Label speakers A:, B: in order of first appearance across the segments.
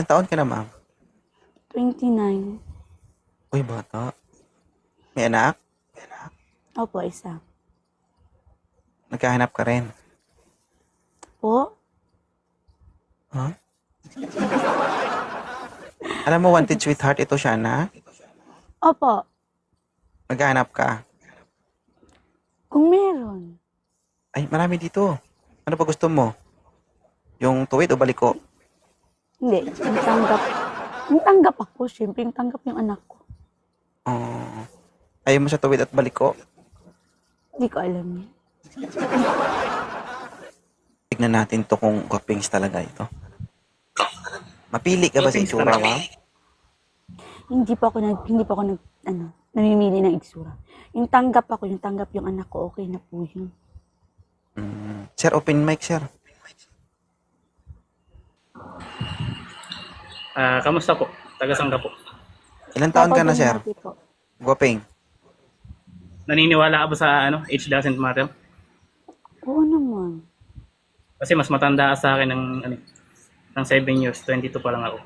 A: Ilang taon ka na, ma'am?
B: 29.
A: Uy, bata. May anak?
B: Opo, isa.
A: Nagkahanap ka rin?
B: Po?
A: Huh? Alam mo, wanted sweetheart ito siya na?
B: Opo,
A: Naghahanap ka?
B: kung meron.
A: Ay, marami dito. Ano pa gusto mo? Yung tuwid o baliko?
B: Hindi, yung tanggap. Yung tanggap ako, syempre, yung tanggap yung anak ko.
A: Oh. Ayaw mo sa tuwid at baliko?
B: Hindi ko alam yun.
A: Tignan natin to kung gwapings talaga ito. Mapili ka ba sa
C: Gwapings
A: itsura,
C: talaga.
A: ma'am?
B: Hindi pa ako namimili ng itsura. Yung tanggap ako, yung tanggap yung anak ko, okay na po yun.
A: Sir, open mic, sir.
C: Kamusta po? Taga-saan ka po?
A: Ilan taon ka na, sir?
B: Papadumati po.
A: Gwaping.
C: Naniniwala ka ba sa age doesn't matter?
B: Oo naman.
C: Kasi mas matanda ka sa akin ng 7 years, 22 pa lang ako.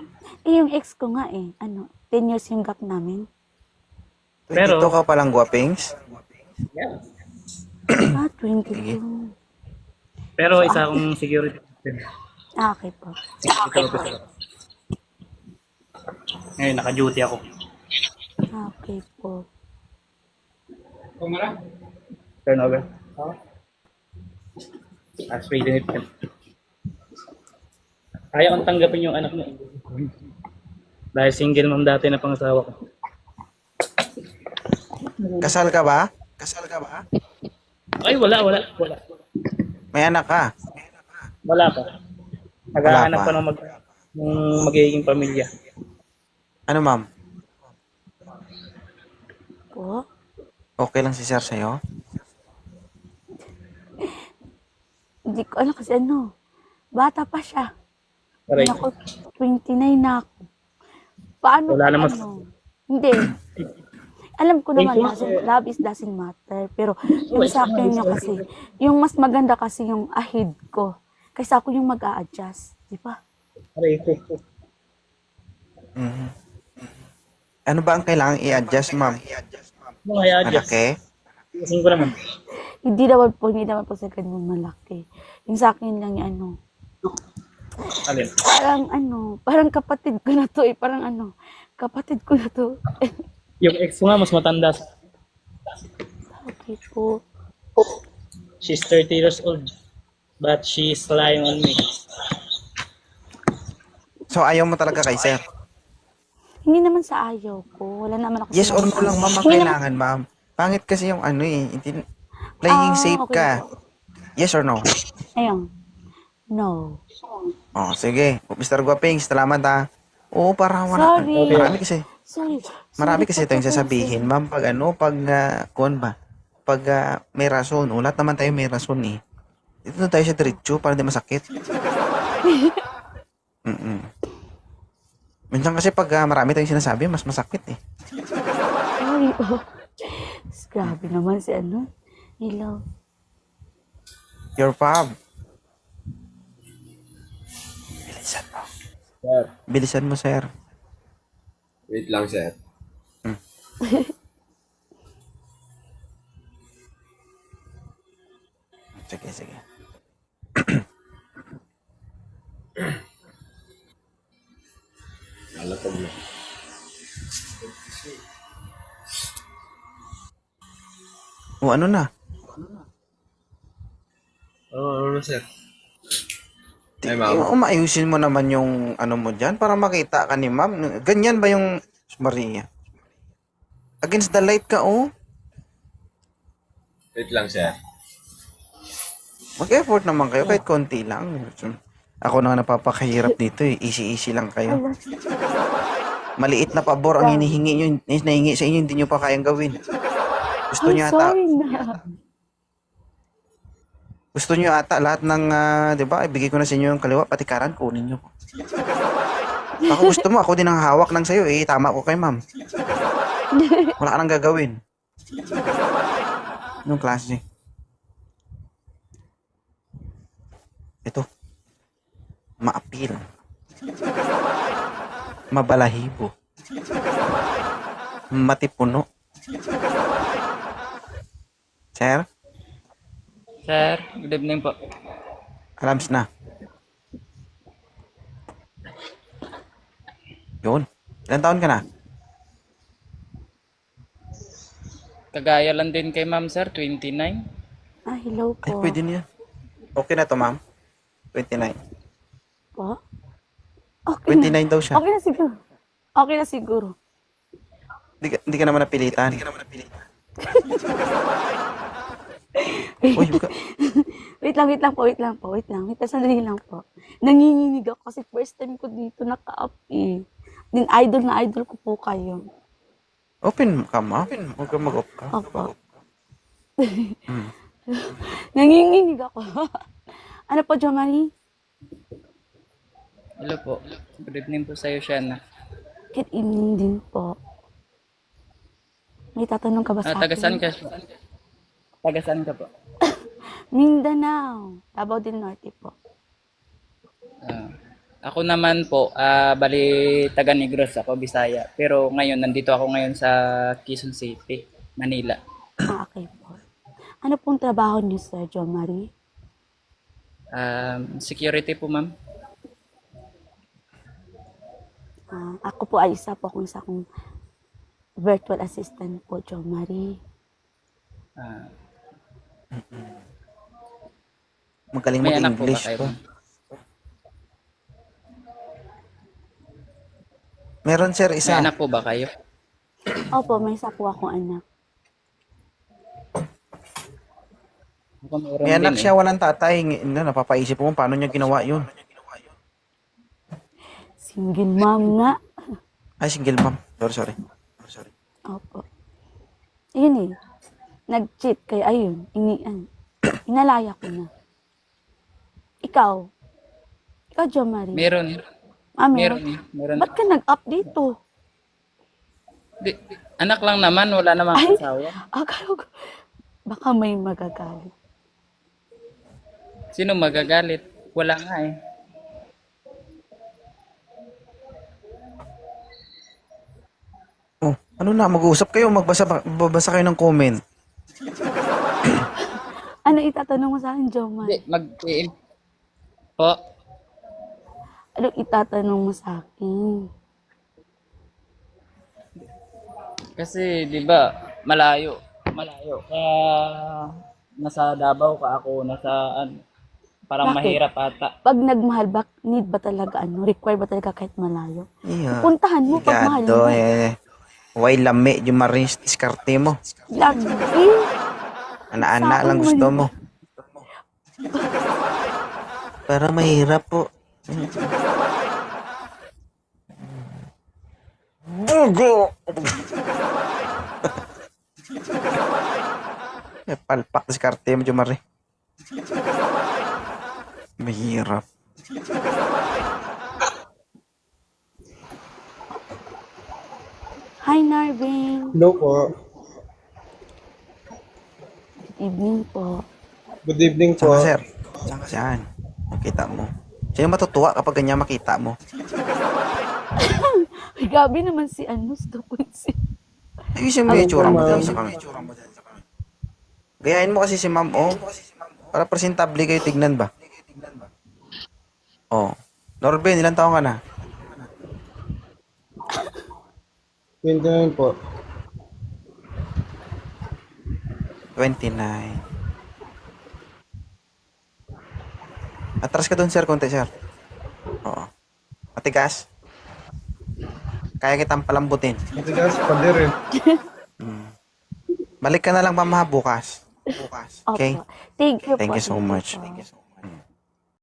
B: Eh, yung ex ko nga 10 years yung gap namin.
C: Pero-
A: Dito ka palang gwapings?
C: Yeah.
B: 22.
C: Pero isa akong security officer.
B: Okay po.
C: Security officer ako. Ngayon, naka-duty ako.
B: Okay po.
C: Turnover. As reading it. Kaya kong tanggapin yung anak mo. Dahil single mom dati na pangasawa ko.
A: Kasal ka ba?
C: Ay, wala.
A: May anak ka?
C: Wala pa. Naghahanap
A: Wala
C: pa
A: pa.
C: ng magiging pamilya.
A: Ano, ma'am?
B: Po?
A: Okay lang si sir sa'yo?
B: Hindi ko alam kasi bata pa siya.
C: Aray.
B: Ako, 29 na ako. Paano
C: Wala
B: kung
C: naman.
B: Hindi. Alam ko naman,
C: Thank you.
B: love is doesn't matter. Pero yung sa akin niya kasi, yung mas maganda kasi yung ahead ko. Kaysa ako yung mag-a-adjust. Di ba?
C: Aray ko.
A: Ano ba ang kailangang i-adjust, ma'am?
C: Ano kaya adjust?
A: Malaki?
C: Tingin ko naman.
B: Hindi naman po sa ganun malaki. Yung sa akin lang yung
C: Alin?
B: parang kapatid ko na to kapatid ko na to.
C: Yung ex ko nga mas matanda.
B: Okay po.
C: She's 30 years old. But she's lying on me.
A: So, ayaw mo talaga kay sir?
B: Hindi naman sa ayaw ko. Wala naman ako
A: Yes or no
B: sinasabi.
A: lang, ma'am, ang
B: Hindi naman-
A: kailangan, ma'am. Pangit kasi yung playing safe
B: okay
A: ka.
B: po.
A: Yes or no?
B: Ayun. No.
A: Oh, sige. Mr. Guaping, salamat ha. Oo, para
B: Sorry.
A: Marami
B: Sorry
A: kasi
B: po,
A: tayong
B: Professor.
A: sasabihin, ma'am, pag may rason, ulat naman tayo may rason eh. Dito na tayo sa diretso para di masakit. Minsan kasi pag marami tayong sinasabi, mas masakit eh.
B: Sorry po. Grabe naman si Hello.
A: Your pub. Bilisan mo.
D: Sir,
A: Bilisan mo, sir.
D: wait lang, sir.
A: Sige.
D: Lalapag na.
A: O ano na?
D: Oo, sir. Ay, ma'am.
A: Umayusin mo naman yung ano mo dyan para makita ka ni ma'am. Ganyan ba yung Maria? Against the light ka, oh.
D: Wait lang, sir.
A: Mag-effort naman kayo kahit konti lang. Ako na nga napapakahirap dito eh. Easy lang kayo. Maliit na pabor ang hinihingi nyo, nahingi sa inyo, hindi nyo pa kayang gawin. Gusto nyo ata,
B: Sorry na.
A: gusto nyo ata lahat ng, di ba, ibigay ko na sa inyo yung kaliwa, pati karan, kunin nyo. Ako gusto mo, ako din ang hawak ng sayo, eh, tama ko kay ma'am. Wala ka nang gagawin. Anong klase? Ito. Ma-appeal. Mabalahibo. Matipuno. Sir,
E: Sir, good evening po.
A: alams na. Yun. Ilan taon ka na?
E: Kagaya lang din kay ma'am, sir, 29.
B: Ah, hello
A: Ay,
B: po.
A: pwede niya. Okay na to, ma'am. 29.
B: Po? Okay na.
A: 29 daw siya.
B: Okay na siguro. Okay na siguro.
A: Hindi ka naman napilitan. Uy, wag ka.
B: Wait lang po. Wait lang, sandali lang po. Nanginginig ako kasi first time ko dito naka-up eh. Din idol ko po kayo.
A: Open ka, ma'am. Huwag ka mag-off ka.
B: Opo. Nanginginig ako. Ano po, Jo Marie?
E: Hello po. Good evening po sa'yo, Shana.
B: Good evening din po. May tatanong ka ba sa
E: Taga saan
B: akin?
E: ka? Taga saan ka po?
B: Mindanao. Davao del Norte po.
E: Ako naman po, bali taga Negros ako, Bisaya. Pero ngayon, nandito ako ngayon sa Quezon City, Manila.
B: Ah, okay po. Ano pong trabaho niyo, Sir Jo Marie?
E: Security po, ma'am.
B: Ako po ay isa kong virtual assistant po, Jo Marie.
A: Magaling
E: May anak po ba
A: mag-English
E: kayo,
A: po.
E: ma'am?
A: Meron, sir,
E: May
A: isa.
E: anak po ba kayo?
B: Opo, may isa po akong anak.
E: Ako meron
A: May anak
E: din,
A: siya, walang tatay. Napapaisip mo, paano niya ginawa yun?
B: Single mom nga.
A: Ay, single mom. Sorry.
B: Opo. Yun eh. Nag-cheat kaya ayun, inalaya ko na. Ikaw, Jo Marie.
E: Meron.
B: Meron.
E: Meron.
B: Ba't ka nag-up dito?
E: Anak lang naman, wala namang
B: Ay.
E: asawa.
B: Akala ko, baka may magagalit.
E: Sino magagalit? Wala nga eh.
A: Oh, ano na, mag-uusap kayo, magbasa kayo ng comment.
B: Ano itatanong mo sa akin, Jo Marie?
E: Po,
B: Ano itatanong mo sa akin?
E: kasi di ba malayo. Kaya nasa Davao ka ako, parang
B: Bakit?
E: mahirap ata.
B: Pag nagmahal, need ba talaga, require ba talaga kahit malayo?
A: Yeah.
B: Puntahan mo pag mahal
A: Gado,
B: mo.
A: Way lami, yung marinis diskarte mo.
B: Lagi.
A: Ana-ana
B: Saan
A: lang
B: mo
A: gusto
B: yun?
A: mo. Para mahirap po. Bugo! Palpak diskarte mo, Jumari. Mahirap.
B: Hi, Narvin.
D: Hello po.
B: Good evening po.
D: Good evening
A: Saan
D: po.
A: ka, sir? Saan? Makita mo. Sino matutuwa kapag ganyan makita mo?
B: Ay, gabi naman si Stupid si.
A: Ayusin mo yung itsura mo dyan sa kami. Gayahin mo kasi si ma'am, oh. Para presentable kayo, tignan ba? Oh. Norben, ilang taong ka na?
D: 29 po.
A: 29. Atras ka doon, sir, konti, sir. Oo. Matigas. Kaya kitang palambutin.
D: Matigas, pader eh.
A: Balik ka na lang, mama, bukas.
B: Opo.
A: Okay?
B: Thank you po.
A: Thank you so
B: Thank you
A: much.
B: po.
A: Thank you so much.